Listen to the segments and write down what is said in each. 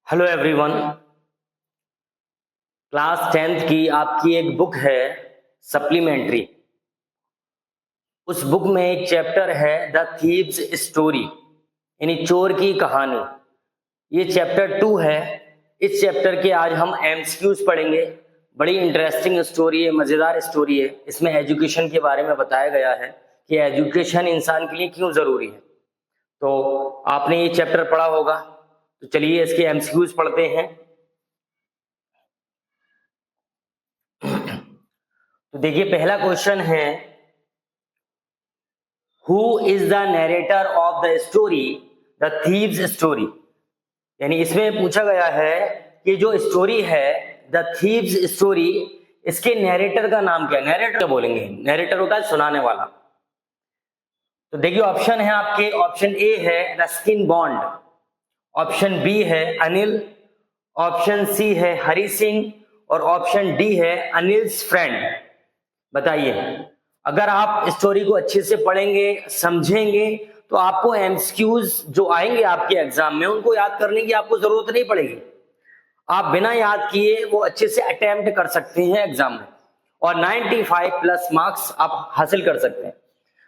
Hello everyone. Class 10th की आपकी एक बुक है सप्लीमेंट्री। उस बुक में एक चैप्टर है द थीव्स स्टोरी, यानी चोर की कहानी। ये चैप्टर 2 है। इस चैप्टर के आज हम एमसीक्यूज पढ़ेंगे। बड़ी इंटरेस्टिंग स्टोरी है, मजेदार स्टोरी है। इसमें एजुकेशन के बारे में बताया गया है कि एजुकेशन इंसान के लिए क्यों जरूरी है। तो आपने ये चैप्टर पढ़ा होगा, तो चलिए इसके एमसीक्यूज पढ़ते हैं। तो देखिए, पहला क्वेश्चन है, who is the narrator of the story the thieves story. यानी इसमें पूछा गया है कि जो स्टोरी है द थीव्स स्टोरी, इसके नरेटर का नाम क्या है। नरेटर क्या बोलेंगे, नरेटर होता है सुनाने वाला। तो देखिए ऑप्शन है आपके, ऑप्शन ए है रस्किन बॉन्ड, ऑप्शन बी है अनिल, ऑप्शन सी है हरि सिंह और ऑप्शन डी है अनिल्स फ्रेंड। बताइए, अगर आप स्टोरी को अच्छे से पढ़ेंगे, समझेंगे, तो आपको एमसीक्यूज जो आएंगे आपके एग्जाम में उनको याद करने की आपको जरूरत नहीं पड़ेगी। आप बिना याद किए वो अच्छे से अटेम्प्ट कर सकते हैं एग्जाम में और 95+ मार्क्स आप हासिल कर सकते हैं।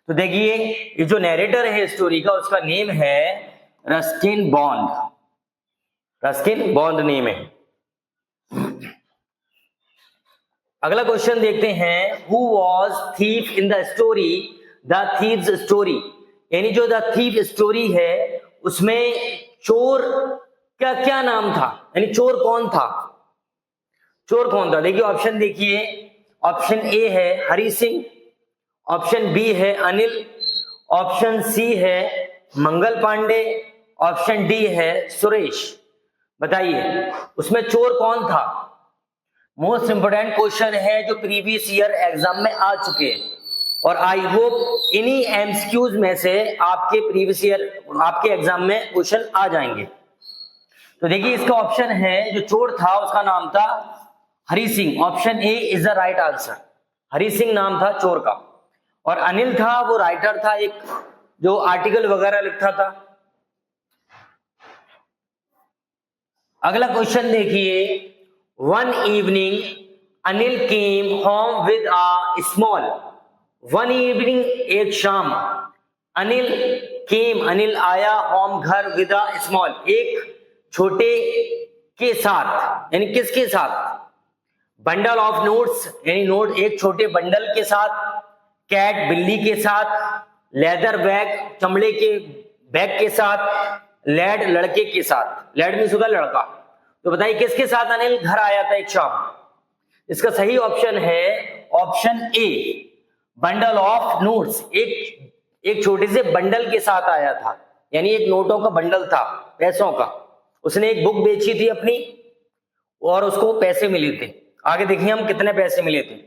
तो देखिए, ये जो नरेटर है स्टोरी का, उसका नेम है Ruskin bond. Ruskin bond name है। अगला क्वेश्चन देखते हैं, who was thief in the story the thieves story. यानी जो द थीफ स्टोरी है उसमें चोर का क्या नाम था, यानी चोर कौन था। चोर कौन था, देखिए ऑप्शन देखिए, ऑप्शन ए है हरि सिंह, ऑप्शन बी है अनिल, ऑप्शन सी है मंगल पांडे, ऑप्शन डी है सुरेश। बताइए उसमें चोर कौन था। मोस्ट इंपोर्टेंट क्वेश्चन है जो प्रीवियस ईयर एग्जाम में आ चुके हैं और आई होप इन्हीं एमसीक्यूज में से आपके प्रीवियस ईयर आपके एग्जाम में क्वेश्चन आ जाएंगे। तो देखिए इसका ऑप्शन है, जो चोर था उसका नाम था Hari Singh. Option A is the right answer. Hari Singh नाम था चोर का। और अनिल था, वो राइटर था, एक जो आर्टिकल वगैरह लिखता था। अगला क्वेश्चन देखिए, one evening Anil came home with a small. One evening एक शाम, अनिल केम अनिल आया, होम घर, विद अ स्मॉल एक छोटे के साथ। यानी किसके साथ, बंडल ऑफ नोट्स, यानी नोट एक छोटे बंडल के साथ, कैट बिल्ली के साथ, लेदर बैग चमड़े के बैग के साथ, लैड लड़के के साथ। लैड मीन्स होता लड़का। तो बताइए किसके साथ अनिल घर आया था एक शाम। इसका सही ऑप्शन है option A, bundle of notes. एक छोटे से बंडल के साथ आया था, यानी एक नोटों का बंडल था, पैसों का। उसने एक बुक बेची थी अपनी और उसको पैसे मिले थे। आगे देखिए हम कितने पैसे मिले थे।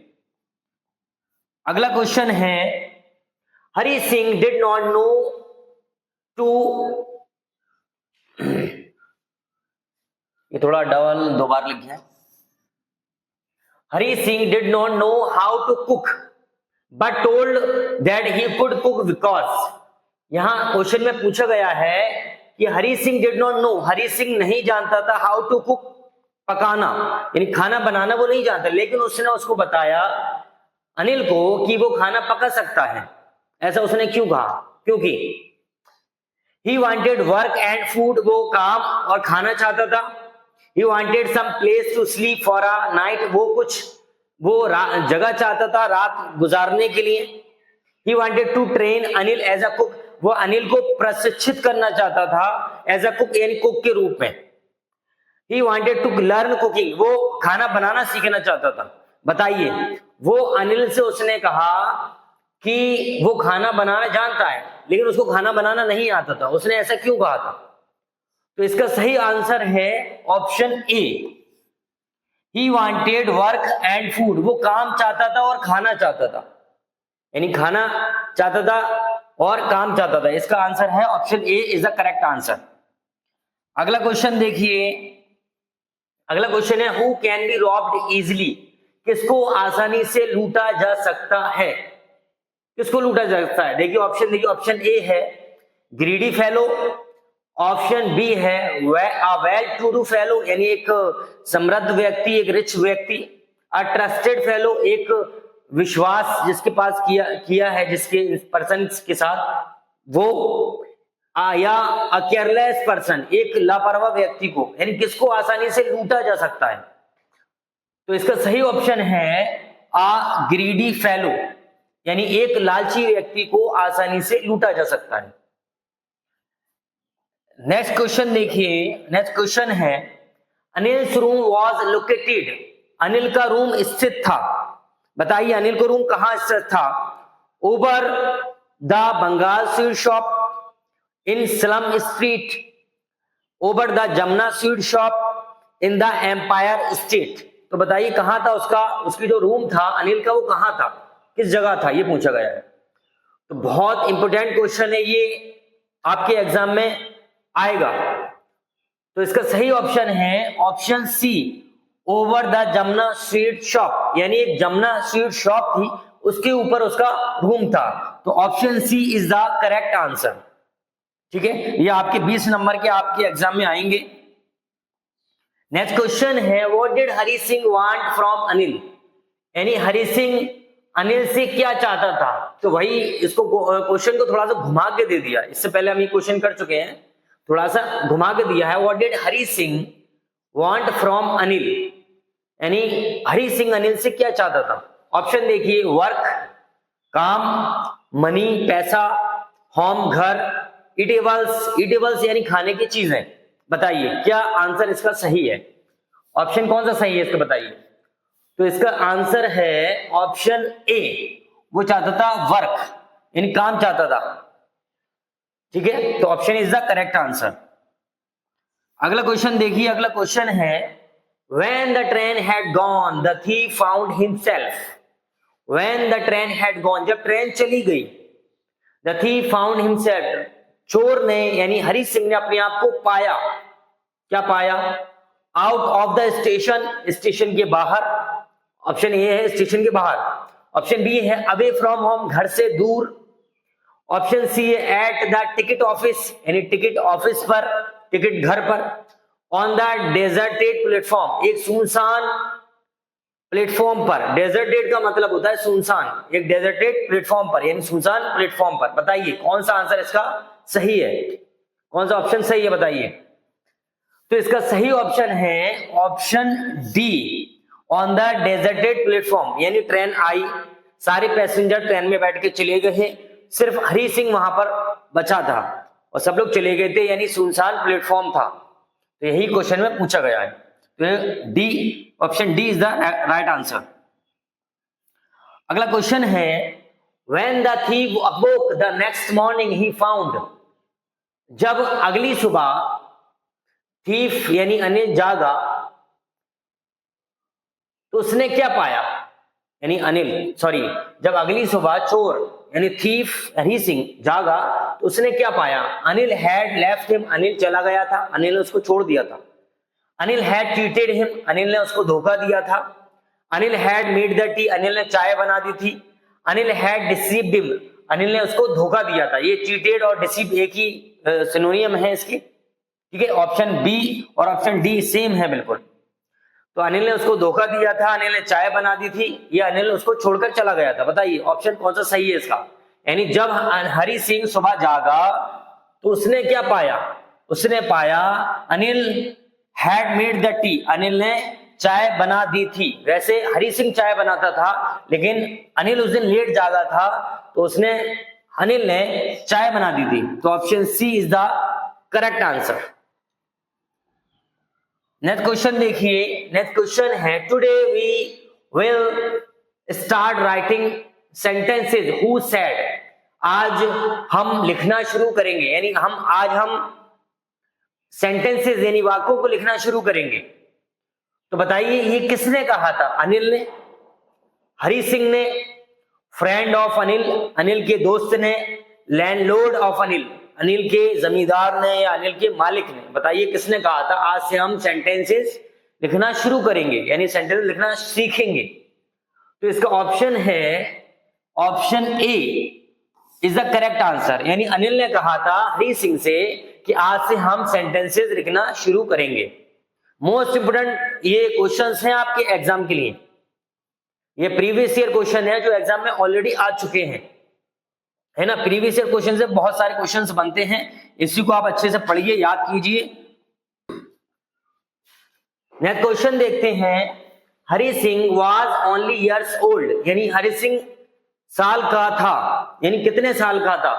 अगला क्वेश्चन है, Hari Singh did not know to, ये थोड़ा डबल दो बार लिख गया। Hari Singh did not know how to cook but told that he could cook because. यहां क्वेश्चन में पूछा गया है कि Hari Singh did not know, Hari Singh नहीं जानता था हाउ टू कुक, पकाना यानी खाना बनाना वो नहीं जानता, लेकिन उसने उसको बताया अनिल को कि वो खाना पका सकता है। ऐसा उसने क्यों कहा, क्योंकि he wanted work and food, वो काम और खाना चाहता था। He wanted some place to sleep for a night, वो जगह चाहता था रात गुजारने के लिए। He wanted to train Anil as a cook, वो अनिल को प्रशिक्षित करना चाहता था एज अ कुक, यानी कुक के रूप में। He wanted to learn cooking, वो खाना बनाना सीखना चाहता था। बताइए, वो अनिल से उसने कहा कि वो खाना बनाना जानता है लेकिन उसको खाना बनाना नहीं आता था, उसने ऐसा क्यों कहा था। तो इसका सही आंसर है option A, he wanted work and food, वो काम चाहता था और खाना चाहता था, यानी खाना चाहता था और काम चाहता था। इसका आंसर है option A is the correct answer. अगला क्वेश्चन देखिए, अगला क्वेश्चन है, who can be robbed easily, किसको आसानी से लूटा जा सकता है। किसको लूटा जा सकता है, देखिए ऑप्शन देखिए, ऑप्शन ए है ग्रीडी फेलो, ऑप्शन बी है वेल टू डू फेलो, यानी एक समृद्ध व्यक्ति, एक रिच व्यक्ति। अ ट्रस्टेड फेलो, एक विश्वास जिसके पास किया है, जिसके पर्सन के साथ वो। या अ केयरलेस पर्सन, एक लापरवाह व्यक्ति को, यानी किसको आसानी से लूटा जा सकता है। तो इसका सही ऑप्शन है अ ग्रीडी फेलो, यानी एक लालची व्यक्ति को आसानी से लूटा जा सकता है। नेक्स्ट क्वेश्चन देखिए, नेक्स्ट क्वेश्चन है Anil's room was located, Anil का रूम स्थित था। बताइए अनिल का रूम कहां स्थित था? Over the Bengal sweet shop, in slum street, over the Jamuna sweet shop, in the Empire State. तो बताइए कहां था उसका, उसकी जो रूम था अनिल का, वो कहां था, किस जगह था, ये पूछा गया है। तो बहुत इंपोर्टेंट क्वेश्चन है ये, आपके एग्जाम में आएगा। तो इसका सही ऑप्शन है option C, over the Jamuna sweet shop, यानी एक जमुना स्वीट शॉप थी, उसके ऊपर उसका रूम था। तो option C is the correct answer. ठीक है, ये आपके 20 नंबर के आपके एग्जाम में आएंगे। नेक्स्ट क्वेश्चन है what did Hari Singh want from Anil, यानी हरि सिंह अनिल से क्या चाहता था। तो वही इसको क्वेश्चन को थोड़ा सा घुमा के दे दिया, इससे पहले हम ये क्वेश्चन कर चुके हैं, थोड़ा सा घुमा के दिया है। What did Hari Singh want from Anil, यानी हरि सिंह अनिल से क्या चाहता था। ऑप्शन देखिए, वर्क काम, मनी पैसा, होम घर, ईटेबल्स, ईटेबल्स यानी खाने की चीजें। बताइए क्या आंसर इसका सही है, ऑप्शन कौन सा सही है इसका बताइए। तो इसका आंसर है ऑप्शन ए, वो चाहता था वर्क, यानी काम चाहता था। ठीक है, तो option is the correct answer. अगला क्वेश्चन देखिए, अगला क्वेश्चन है when the train had gone the thief found himself, when the train had gone, जब ट्रेन चली गई, द थीफ फाउंड हिमसेल्फ, चोर ने यानी हरि सिंह ने अपने आप को पाया। क्या पाया? Out of the station, station के बाहर। ऑप्शन ए है स्टेशन के बाहर। ऑप्शन बी है अवे फ्रॉम होम, घर से दूर। ऑप्शन सी है एट द टिकट ऑफिस, यानी टिकट ऑफिस पर, टिकट घर पर। ऑन द डेजर्टेड प्लेटफॉर्म, एक सुनसान प्लेटफॉर्म पर। डेजर्टेड का मतलब होता है सुनसान, एक डेजर्टेड प्लेटफॉर्म पर यानी सुनसान प्लेटफॉर्म पर। बताइए कौन सा आंसर इसका सही है, कौन सा ऑप्शन सही है बताइए। तो इसका सही ऑप्शन है option D, on the deserted platform, यानी ट्रेन आई, सारे पैसेंजर ट्रेन में बैठ के चले गए, सिर्फ हरि सिंह वहां पर बचा था और सब लोग चले गए थे, यानी सुनसान प्लेटफॉर्म था। तो यही क्वेश्चन में पूछा गया है। तो D, option D is the right answer. अगला क्वेश्चन है when the thief अवोक the next morning he found, जब अगली सुबह थीफ यानी अनिल जागा तो उसने क्या पाया, यानी अनिल सॉरी, जब अगली सुबह चोर यानी थीफ हरि सिंह जागा तो उसने क्या पाया। Anil had left him, Anil चला गया था, अनिल ने उसको छोड़ दिया था। Anil had cheated him, Anil ने उसको धोखा दिया था। Anil had made the T, Anil ने चाय बना दी थी। Anil had deceived him, Anil ने उसको धोखा दिया था। ये चीटेड और डिसीव एक ही सिनोनियम है इसके। ठीक है, ऑप्शन बी और ऑप्शन डी सेम है बिल्कुल। तो अनिल ने उसको धोखा दिया था, अनिल ने चाय बना दी थी, या अनिल ने उसको छोड़कर चला गया था। बताइए ऑप्शन कौन सा सही है इसका। यानी जब हरि सिंह सुबह जागा तो उसने क्या पाया, उसने पाया Anil had made the T, Anil ने चाय बना दी थी। वैसे हरि सिंह चाय बनाता था लेकिन अनिल उस दिन लेट जागा था तो उसने अनिल ने चाय बना दी थी। तो option C is the correct answer. Next question देखिए, नेक्स्ट क्वेश्चन है today we will start writing sentences who said, आज हम लिखना शुरू करेंगे, यानी आज हम सेंटेंसेस यानी वाक्यों को लिखना शुरू करेंगे। तो बताइए ये किसने कहा था, अनिल ने, हरि सिंह ने, फ्रेंड ऑफ अनिल, अनिल के दोस्त ने, लैंडलॉर्ड ऑफ अनिल, अनिल के जमींदार ने, या अनिल के मालिक ने। बताइए किसने कहा था आज से हम सेंटेंसेस लिखना शुरू करेंगे, यानी सेंटेंस लिखना सीखेंगे। तो इसका ऑप्शन है option A is the correct answer, यानी अनिल ने कहा था हरि सिंह से कि आज से हम सेंटेंसेस लिखना शुरू करेंगे। मोस्ट इंपोर्टेंट ये क्वेश्चंस हैं आपके एग्जाम के लिए। ये प्रीवियस ईयर क्वेश्चन है जो एग्जाम में ऑलरेडी आ चुके हैं, है ना। प्रीवियस ईयर क्वेश्चन से बहुत सारे क्वेश्चंस बनते हैं, इसी को आप अच्छे से पढ़िए, याद कीजिए। नेक्स्ट क्वेश्चन देखते हैं। Hari Singh was only years old, यानी हरि सिंह साल का था, यानी कितने साल का था।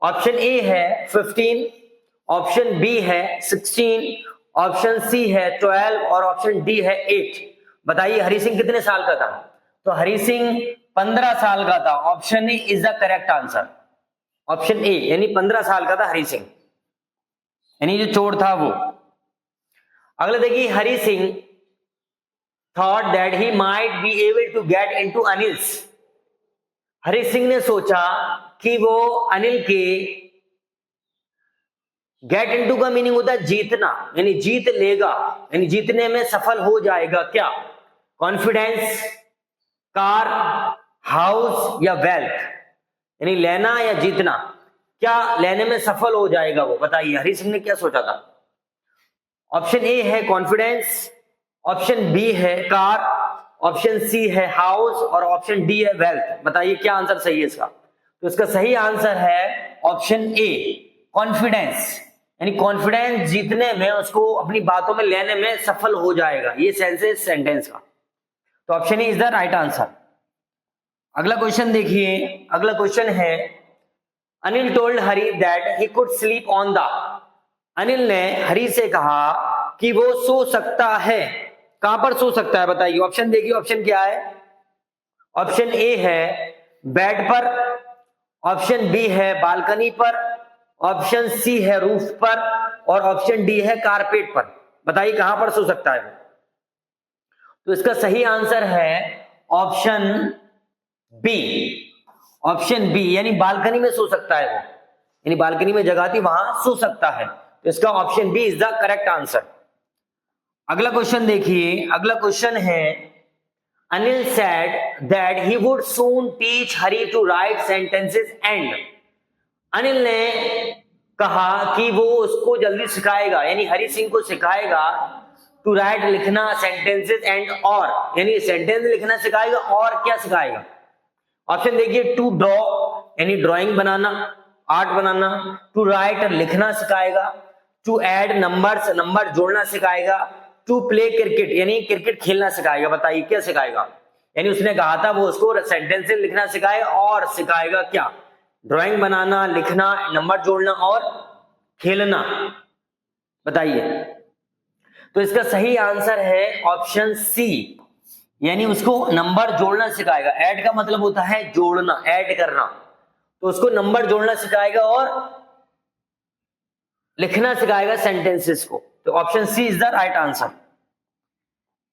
ऑप्शन ए है 15, ऑप्शन बी है 16, ऑप्शन सी है 12 और ऑप्शन डी है 8। बताइए हरि सिंह कितने साल का था। तो हरि सिंह 15 साल का था। Option A is the correct answer. Option A यानी 15 साल का था हरि सिंह, यानी जो चोर था वो। अगला देखिए, Hari Singh thought that he might be able to get into Anil's. Hari Singh ने सोचा कि वो अनिल के, गेट इनटू का मीनिंग होता है जीतना, यानी जीत लेगा, यानी जीतने में सफल हो जाएगा। क्या? कॉन्फिडेंस, कार, हाउस या वेल्थ, यानी लेना या जीतना, क्या लेने में सफल हो जाएगा वो। बताइए हरि सिंह ने क्या सोचा था। ऑप्शन ए है कॉन्फिडेंस, ऑप्शन बी है कार, ऑप्शन सी है हाउस और ऑप्शन डी है वेल्थ। बताइए क्या आंसर सही है इसका। तो इसका सही आंसर है ऑप्शन ए, कॉन्फिडेंस, यानी कॉन्फिडेंस जीतने में, उसको अपनी बातों में लेने में सफल हो जाएगा। ये सेंस है सेंटेंस का। तो option A is the right answer. अगला क्वेश्चन देखिए। अगला क्वेश्चन है, Anil told Hari that he could sleep on the. Anil ने हरी से कहा कि वो सो सकता है। कहां पर सो सकता है बताइए। ऑप्शन देखिए, ऑप्शन क्या है। ऑप्शन ए है बेड पर, ऑप्शन बी है बालकनी पर, ऑप्शन सी है रूफ पर और ऑप्शन डी है कारपेट पर। बताइए कहां पर सो सकता है वो। तो इसका सही आंसर है ऑप्शन बी। ऑप्शन बी यानी बालकनी में सो सकता है वो, यानी बालकनी में जगह थी वहां सो सकता है। तो इसका option B is the correct answer. अगला क्वेश्चन देखिए। अगला क्वेश्चन है, Anil said that he would soon teach Hari to write sentences and. Anil ने कहा कि वो उसको जल्दी सिखाएगा, यानी हरि सिंह को सिखाएगा टू राइट लिखना, सेंटेंसेस एंड और, यानी सेंटेंस लिखना सिखाएगा और क्या सिखाएगा। ऑप्शन देखिए, टू ड्रॉ यानी ड्राइंग बनाना, आर्ट बनाना, टू राइट लिखना सिखाएगा, टू ऐड नंबर्स नंबर जोड़ना सिखाएगा, टू प्ले क्रिकेट यानी क्रिकेट खेलना सिखाएगा। बताइए क्या सिखाएगा। यानी उसने कहा था वो उसको सेंटेंसेस लिखना सिखाएगा और सिखाएगा क्या, ड्राइंग बनाना, लिखना, नंबर जोड़ना और खेलना। बताइए। तो इसका सही आंसर है ऑप्शन सी, यानी उसको नंबर जोड़ना सिखाएगा। ऐड का मतलब होता है जोड़ना, ऐड करना, तो उसको नंबर जोड़ना सिखाएगा और लिखना सिखाएगा सेंटेंसेस को। तो option C is the right answer.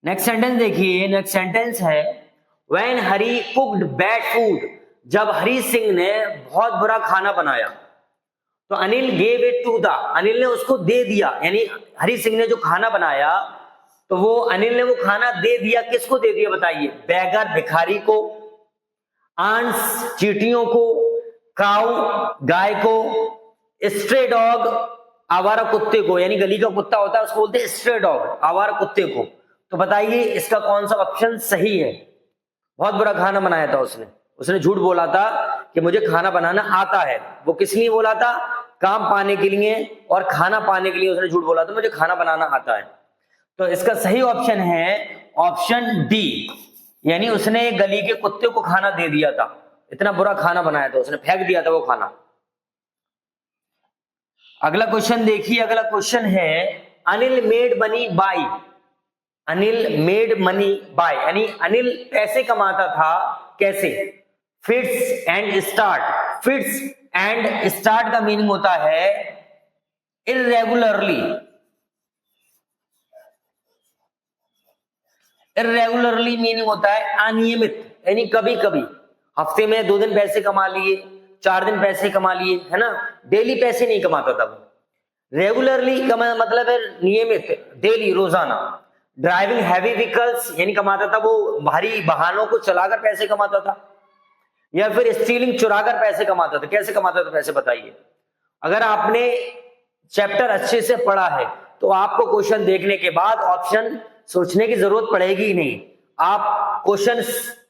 Next sentence देखिए। नेक्स्ट सेंटेंस है, when Hari cooked bad food. जब हरी सिंह ने बहुत बुरा खाना बनाया तो Anil gave it to the. Anil ने उसको दे दिया, यानी हरी सिंह ने जो खाना बनाया तो वो अनिल ने वो खाना दे दिया। किसको दे दिया बताइए। बेगर भिखारी को, आंट्स चींटियों को, काऊ गाय को, स्ट्रे डॉग आवारा कुत्ते को, यानी गली का कुत्ता होता है उसको बोलते हैं स्ट्रे डॉग, आवारा कुत्ते को। तो बताइए इसका कौन सा ऑप्शन सही है। बहुत बुरा खाना बनाया था उसने झूठ बोला था कि मुझे खाना बनाना आता है। वो किस लिए बोला था, काम पाने के लिए और खाना पाने के लिए उसने झूठ बोला था मुझे खाना बनाना आता है। तो इसका सही ऑप्शन है ऑप्शन डी, यानी उसने गली के कुत्ते को खाना दे दिया था। इतना बुरा खाना बनाया था उसने, फेंक दिया था वो खाना। अगला क्वेश्चन देखिए। अगला क्वेश्चन है, Anil made money by. Anil made money by यानी अनिल पैसे कमाता था कैसे। Fits and start. Fits and start का मीनिंग होता है इर्रेगुलरली। इर्रेगुलरली मीनिंग होता है अनियमित, यानी कभी कभी। हफ्ते में 2 दिन पैसे कमा लिए, 4 दिन पैसे कमा लिए, है ना। डेली पैसे नहीं कमाता था वो। रेगुलरली का मतलब है नियमित, डेली, रोजाना। ड्राइविंग हैवी व्हीकल्स यानी कमाता था वो भारी वाहनों को चलाकर पैसे कमाता था, या फिर स्टीलिंग चुराकर पैसे कमाता था। कैसे कमाता था पैसे बताइए। अगर आपने चैप्टर अच्छे से पढ़ा है तो आपको क्वेश्चन देखने के बाद ऑप्शन सोचने की जरूरत पड़ेगी ही नहीं, आप क्वेश्चन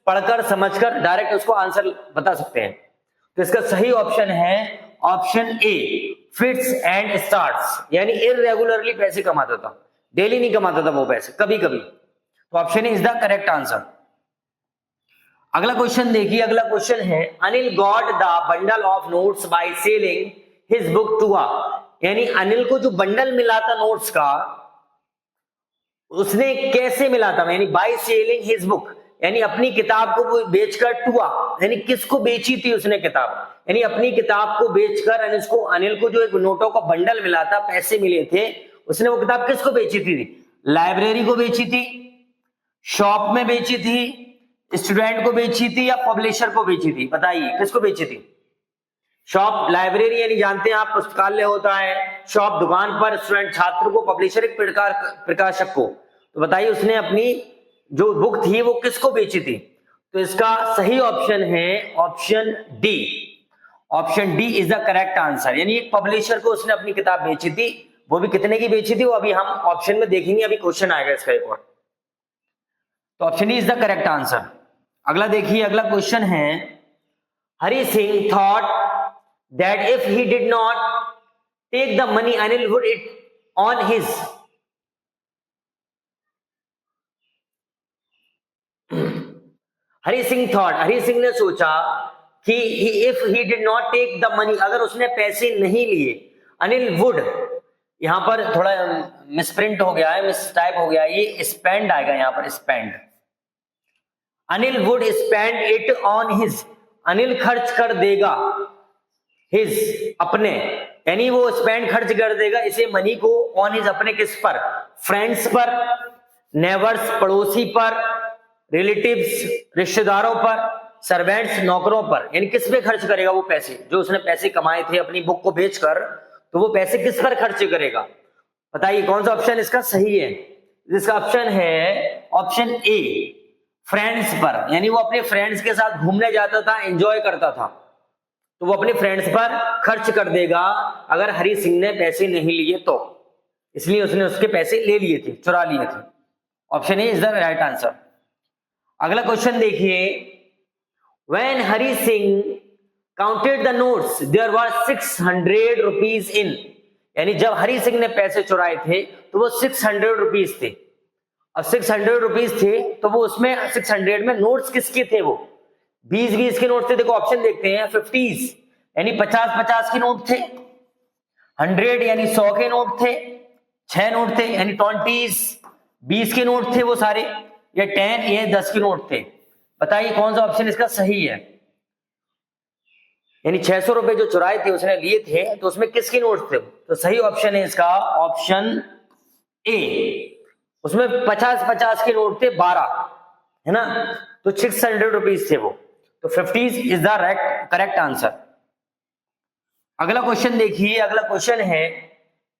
पढ़कर समझकर डायरेक्ट उसको आंसर बता सकते हैं। तो इसका सही ऑप्शन है option A, fits and starts, यानी इरेगुलरली पैसे कमाता था, डेली नहीं कमाता था वो पैसे, कभी कभी। तो option A is the correct answer. अगला क्वेश्चन देखिए, अगला क्वेश्चन है Anil got the bundle of notes by selling his book to a, यानी अनिल को जो बंडल मिला था नोट्स का उसने कैसे मिला था, यानी बाय सेलिंग हिज बुक, यानी अपनी किताब को बेचकर, टू अ यानी किसको बेची थी उसने किताब, यानी अपनी किताब को बेचकर अनिल को जो एक नोटों का बंडल मिला था, पैसे मिले थे, उसने वो किताब किसको बेची थी? लाइब्रेरी को बेची थी, शॉप में बेची थी, स्टूडेंट को बेची थी या पब्लिशर को बेची थी? बताइए किसको बेची थी? शॉप, लाइब्रेरी यानी जानते हैं आप पुस्तकालय होता है, शॉप दुकान पर, स्टूडेंट छात्र को, पब्लिशर एक प्रकाशक को। तो बताइए उसने अपनी जो बुक थी वो किसको बेची थी? तो इसका सही ऑप्शन है option D, option D is the correct answer, यानी एक पब्लिशर को उसने अपनी किताब बेची थी, वो भी कितने की बेची थी वो अभी हम ऑप्शन में देखेंगे, अभी क्वेश्चन आएगा इसका एक और। तो option D is the correct answer. अगला देखिए, अगला क्वेश्चन है Hari Singh thought that if he did not take the money Anil would it on his, Hari Singh ने सोचा कि if he did not take the money, अगर उसने पैसे नहीं लिए, अनिल वुड, यहां पर थोड़ा मिसप्रिंट हो गया है, मिस टाइप हो गया है, ये स्पेंड आएगा यहां पर, spend, Anil would spend it on his, Anil खर्च कर देगा, हिज अपने, यानी वो स्पेंड खर्च कर देगा इसे मनी को, ऑन हिज अपने किस पर? फ्रेंड्स पर, नेबर्स पड़ोसी पर, रिलेटिव्स रिश्तेदारों पर, सर्वेंट्स नौकरों पर, यानी किस पे खर्च करेगा वो पैसे, जो उसने पैसे कमाए थे अपनी बुक को बेचकर, तो वो पैसे किस पर खर्च करेगा? बताइए कौन सा ऑप्शन इसका सही है? इसका ऑप्शन है ऑप्शन ए, फ्रेंड्स पर, यानी वो अपने फ्रेंड्स के साथ घूमने जाता था, एंजॉय करता था, तो वो अपने फ्रेंड्स पर खर्च कर देगा अगर हरि सिंह ने पैसे नहीं लिए तो, इसलिए उसने उसके पैसे ले लिए थे, चुरा लिए थे। Option A is the right answer. अगला क्वेश्चन देखिए, when Hari Singh counted the notes there were 600 rupees in, यानी जब हरि सिंह ने पैसे चुराए थे तो वो 600 रुपीज थे। अब 600 रुपीज थे तो वो उसमें 600 में नोट्स किसके थे? वो 20-20 के नोट थे। देखो ऑप्शन देखते हैं, 50s यानी 50-50 के नोट थे, 100 यानी 100 के नोट थे, 6 नोट थे यानी 20s, 20 के नोट थे वो सारे, या 10 ये 10 के नोट थे। बताइए कौन सा ऑप्शन इसका सही है? यानी 600 रुपए जो चुराए थे उसने लिए थे तो उसमें किसके नोट थे? तो सही ऑप्शन है इसका ऑप्शन ए, उसमें 50-50 के नोट थे 12, है ना, तो 600 रुपीज थे वो, तो 50s is the correct answer. अगला क्वेश्चन देखिए, अगला क्वेश्चन है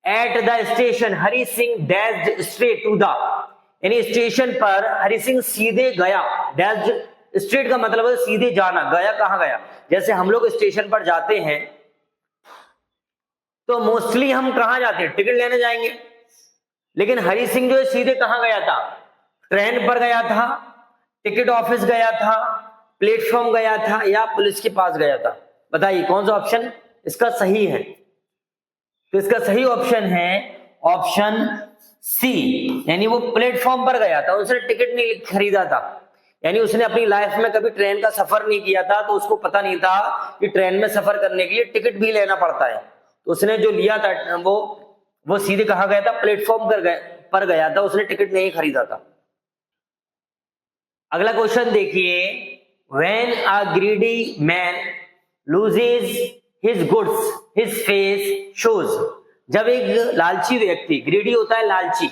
at the station Hari Singh dashed straight to the, यानी स्टेशन पर हरि सिंह सीधे गया, डैश्ड स्ट्रेट का मतलब है सीधे जाना, गया कहां गया? जैसे हम लोग स्टेशन पर जाते हैं तो मोस्टली हम कहां जाते हैं? टिकट लेने जाएंगे, लेकिन हरि सिंह जो है सीधे कहां गया था? ट्रेन पर गया था, टिकट ऑफिस गया था, प्लेटफॉर्म गया था, या पुलिस के पास गया था? बताइए कौन सा ऑप्शन इसका सही है? तो इसका सही ऑप्शन है ऑप्शन सी, यानी वो प्लेटफॉर्म पर गया था, उसने टिकट नहीं खरीदा था, यानी उसने अपनी लाइफ में कभी ट्रेन का सफर नहीं किया था, तो उसको पता नहीं था कि ट्रेन में सफर करने के लिए टिकट भी लेना पड़ता है। तो उसने जो लिया था वो सीधे कहां गया था? प्लेटफॉर्म पर गया था, उसने टिकट नहीं खरीदा था। अगला क्वेश्चन देखिए, when a greedy man loses his goods his face shows, जब एक लालची व्यक्ति, ग्रीडी होता है लालची,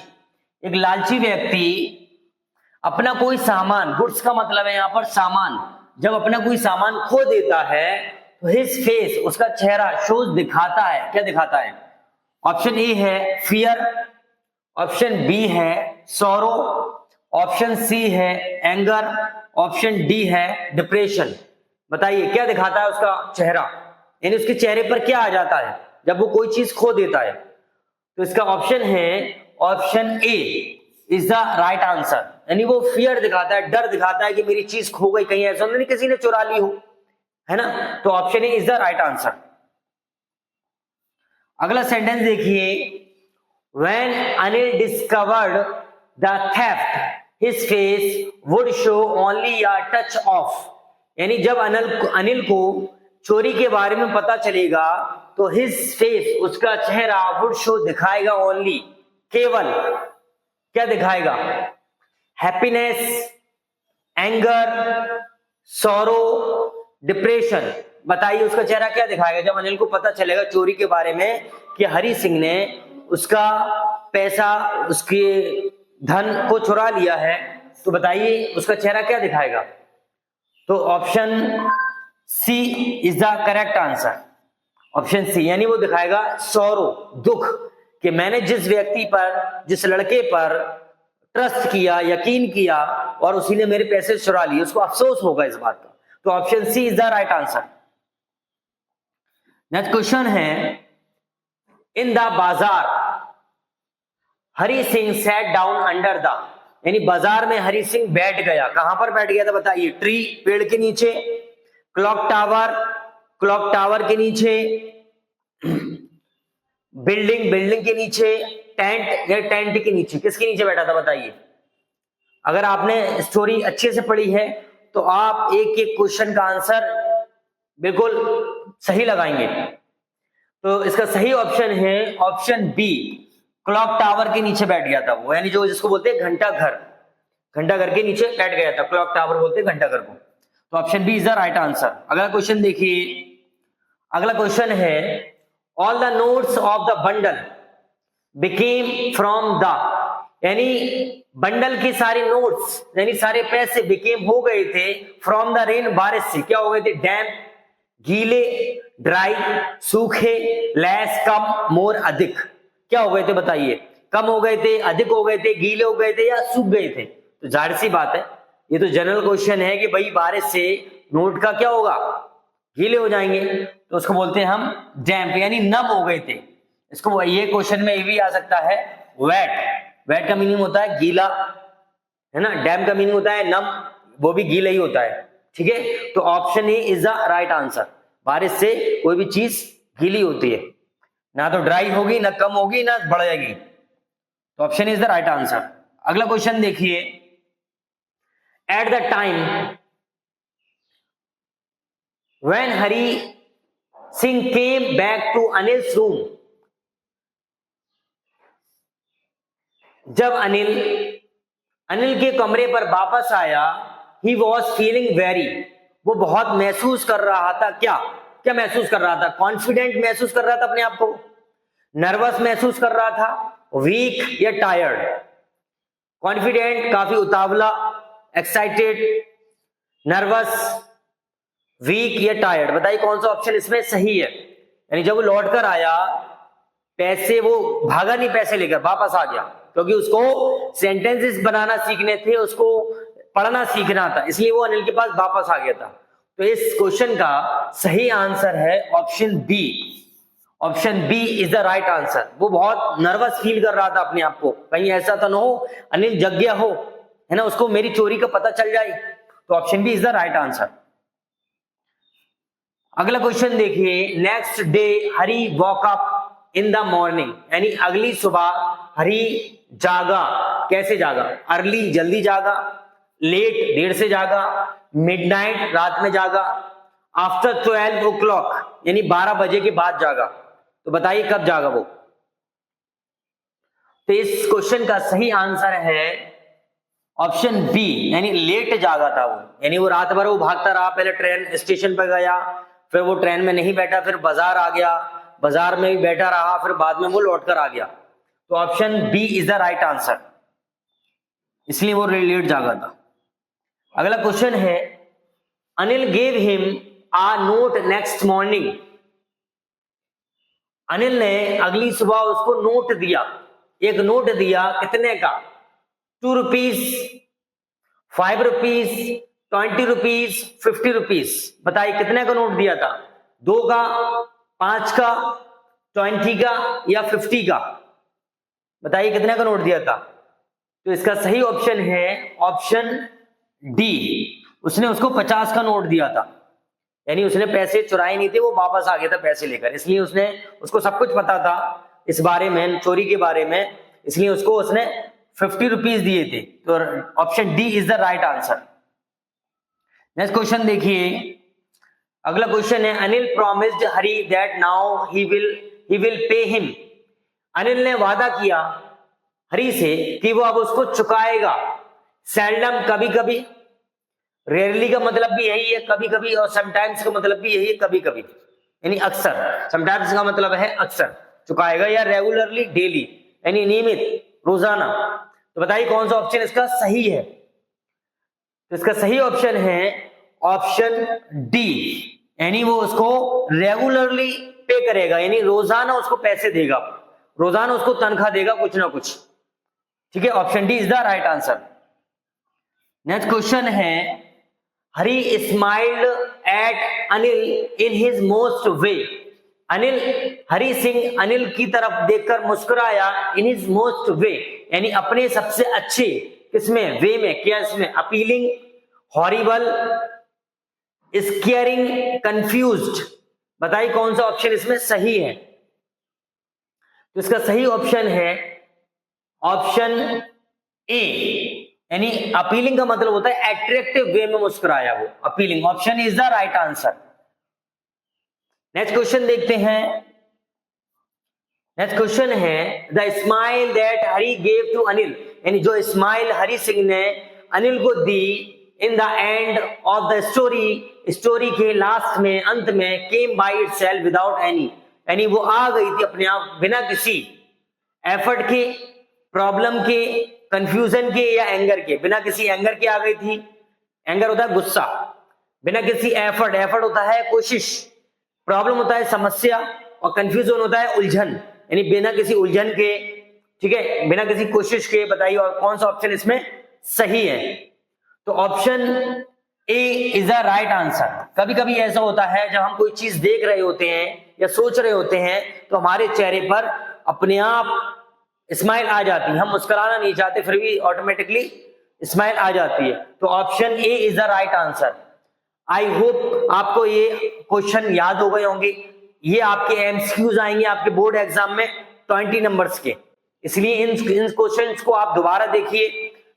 एक लालची व्यक्ति अपना कोई सामान, गुड्स का मतलब है यहां पर सामान, जब अपना कोई सामान खो देता है तो हिज फेस, उसका चेहरा, शोज दिखाता है, क्या दिखाता है? ऑप्शन ए है फियर, ऑप्शन बी है सॉरो, ऑप्शन सी है एंगर, ऑप्शन डी है डिप्रेशन। बताइए क्या दिखाता है उसका चेहरा, यानी उसके चेहरे पर क्या आ जाता है जब वो कोई चीज खो देता है? तो इसका ऑप्शन है option A is the right answer. यानी वो फियर दिखाता है, डर दिखाता है कि मेरी चीज खो गई, कहीं ऐसा नहीं किसी ने चुरा ली हो, है ना। तो option A is the right answer. अगला सेंटेंस देखिए, when Anil discovered the theft his face would show only a touch of. यानी जब अनिल को चोरी के बारे में पता चलेगा तो हिज फेस, उसका चेहरा, वुड शो दिखाएगा ओनली, केवल क्या दिखाएगा, हैप्पीनेस, एंगर, सॉरो, डिप्रेशन। बताइए उसका चेहरा क्या दिखाएगा जब अनिल को पता चलेगा चोरी के बारे में कि हरी सिंह ने उसका पैसा, उसके धन को चुरा लिया है। तो बताइए उसका चेहरा क्या दिखाएगा। तो option C is the correct answer. Option C, यानी वो दिखाएगा सॉरो, दुख, कि मैंने जिस व्यक्ति पर, जिस लड़के पर ट्रस्ट किया, यकीन किया और उसी ने मेरे पैसे चुरा लिए, उसको अफसोस होगा इस बात का। तो option C is the right answer. Next question है, in the bazaar Hari Singh sat down under the. यानी बाजार में हरी सिंह बैठ गया, कहां पर बैठ गया था बताइए, ट्री, पेड़ के नीचे, क्लॉक टावर के नीचे, बिल्डिंग के नीचे, टेंट या टेंट के नीचे, किसके नीचे बैठा था बताइए। अगर आपने स्टोरी अच्छे से पढ़ी है तो आप एक एक क्वेश्चन का आंसर बिल्कुल सही लगाएंगे। तो इसका सही ऑप्शन है ऑप्शन बी, क्लॉक टावर के नीचे बैठ गया था वो, यानी जो जिसको बोलते हैं घंटा घर के नीचे बैठ गया था, क्लॉक टावर बोलते हैं घंटा घर को। तो option B is the right answer. अगला क्वेश्चन देखिए, अगला क्वेश्चन है, all the notes of the bundle became from the. यानी बंडल के सारे नोट्स, यानी सारे पैसे बिकेम हो गए थे फ्रॉम द रेन, बारिश से। क्या हो गए थे, डैम्प, गीले, ड्राई, सूखे, लेस, कम, मोर, अधिक। क्या हो गए थे बताइए, कम हो गए थे, अधिक हो गए थे, गीले हो गए थे या सूख गए थे। तो जाहिर सी बात है, ये तो जनरल क्वेश्चन है कि भाई बारिश से नोट का क्या होगा, गीले हो जाएंगे, तो उसको बोलते हैं हम डैम्प, यानी नम हो गए थे। इसको ये क्वेश्चन में ये भी आ सकता है वेट का मीनिंग होता है गीला, है ना, डैम्प का मीनिंग होता है नम, वो भी गीला ही होता है, ठीक है। तो option A is the right answer. बारिश से कोई भी चीज गीली होती है, ना तो ड्राई होगी, ना कम होगी, ना बढ़ जाएगी। तो option is the right answer. अगला क्वेश्चन देखिए, at the time when Hari Singh came back to Anil's room. जब अनिल के कमरे पर वापस आया, ही वॉज फीलिंग वेरी, वो बहुत महसूस कर रहा था, क्या महसूस कर रहा था, कॉन्फिडेंट महसूस कर रहा था अपने आप को, नर्वस महसूस कर रहा था, वीक या टायर्ड। कॉन्फिडेंट काफी उतावला, एक्साइटेड, नर्वस, वीक या टायर्ड। बताइए कौन सा ऑप्शन इसमें सही है। यानी जब वो लौट कर आया, पैसे, वो भागा नहीं पैसे लेकर, वापस आ गया, क्योंकि उसको सेंटेंसेस बनाना सीखने थे, उसको पढ़ना सीखना था, इसलिए वो अनिल के पास वापस आ गया था। तो इस क्वेश्चन का सही आंसर है option B. Option B is the right answer. वो बहुत नर्वस फील कर रहा था अपने आप को, कहीं ऐसा तो ना हो अनिल जग गया हो, है ना, उसको मेरी चोरी का पता चल जाए। तो option B is the right answer. अगला क्वेश्चन देखिए, next day Hari woke up in the morning. यानी अगली सुबह हरी जागा, कैसे जागा, अर्ली जल्दी जागा, लेट देर से जागा, मिडनाइट रात में जागा, आफ्टर 12 o'clock यानी 12 बजे के बाद जागा। तो बताइए कब जागा वो। तो इस क्वेश्चन का सही आंसर है ऑप्शन बी, यानी लेट जागा था वो, यानी वो रात भर वो भागता रहा, पहले ट्रेन स्टेशन पर गया, फिर वो ट्रेन में नहीं बैठा, फिर बाजार आ गया, बाजार में भी बैठा रहा, फिर बाद में वो लौट कर आ गया। तो option B is the right answer, इसलिए वो लेट जागा था। अगला क्वेश्चन है, Anil gave him a note next morning. Anil ने अगली सुबह उसको नोट दिया, एक नोट दिया, कितने का, 2 रुपीज, 5 रुपीज, 20 रुपीज, 50 रुपीज। बताइए कितने का नोट दिया था, 2 का, 5 का, 20 का या 50 का। बताइए कितने का नोट दिया था? तो इसका सही ऑप्शन है ऑप्शन डी, उसने उसको 50 का नोट दिया था, यानी उसने पैसे चुराए नहीं थे, वो वापस आ गया था पैसे लेकर, इसलिए उसने उसको सब कुछ पता था इस बारे में, चोरी के बारे में, इसलिए उसको उसने 50 रुपीज दिए थे। तो option D is the right answer. Next question देखिए, अगला क्वेश्चन है Anil promised Hari that now he will pay him. Anil ने वादा किया हरी से कि वो अब उसको चुकाएगा। सेल्डम कभी कभी, रेयरली का मतलब भी यही है कभी कभी, और समटाइम्स का मतलब भी यही है कभी कभी, यानी अक्सर। समटाइम्स का मतलब है अक्सर चुकाएगा, या रेगुलरली डेली यानी नियमित रोजाना। तो बताइए कौन सा ऑप्शन इसका सही है? तो इसका सही ऑप्शन है ऑप्शन डी, यानी वो उसको रेगुलरली पे करेगा, यानी रोजाना उसको पैसे देगा, रोजाना उसको तनख्वाह देगा कुछ ना कुछ। ठीक है, option D is the right answer. Next question है Hari smiled at Anil in his most way. Anil, Hari Singh Anil की तरफ देखकर मुस्कुराया इन हिज मोस्ट वे, यानी अपने सबसे अच्छे किसमें, वे में, क्या इसमें, अपीलिंग, हॉरिबल, स्केयरिंग, कंफ्यूज्ड। बताइए कौन सा ऑप्शन इसमें सही है? तो इसका सही ऑप्शन है ऑप्शन ए, यानी अपीलिंग का मतलब होता है एट्रैक्टिव वे में मुस्कुराया वो, appealing. Option is the right answer. Next question देखते हैं। नेक्स्ट क्वेश्चन है the smile that Hari gave to Anil, यानी जो स्माइल हरी सिंह ने अनिल को दी in the end of the story, story के लास्ट में, अंत में, came by itself without any, यानी वो आ गई थी अपने आप बिना किसी एफर्ट के, प्रॉब्लम के, कंफ्यूजन के या एंगर के, बिना किसी एंगर के आ गई थी। एंगर होता है गुस्सा, बिना किसी एफर्ट, एफर्ट होता है कोशिश, प्रॉब्लम होता है समस्या, और कंफ्यूजन होता है उलझन, यानी बिना किसी उलझन के, ठीक है, बिना किसी कोशिश के। बताइए और कौन सा ऑप्शन इसमें सही है? तो option A is the right answer. कभी कभी ऐसा होता है जब हम कोई चीज देख रहे होते हैं या सोच रहे होते हैं तो हमारे चेहरे पर अपने आप स्माइल आ जाती है, हम मुस्कुराना नहीं चाहते फिर भी ऑटोमेटिकली स्माइल आ जाती है। तो option A is the right answer. I hope आपको ये क्वेश्चन याद हो गए होंगे। ये आपके एमसीक्यूज आएंगे आपके बोर्ड एग्जाम में 20 नंबर्स के, इसलिए इन क्वेश्चंस को आप दोबारा देखिए,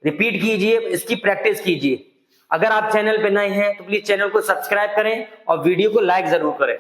रिपीट कीजिए, इसकी प्रैक्टिस कीजिए। अगर आप चैनल पे नए हैं तो प्लीज चैनल को सब्सक्राइब करें और वीडियो को लाइक जरूर करें।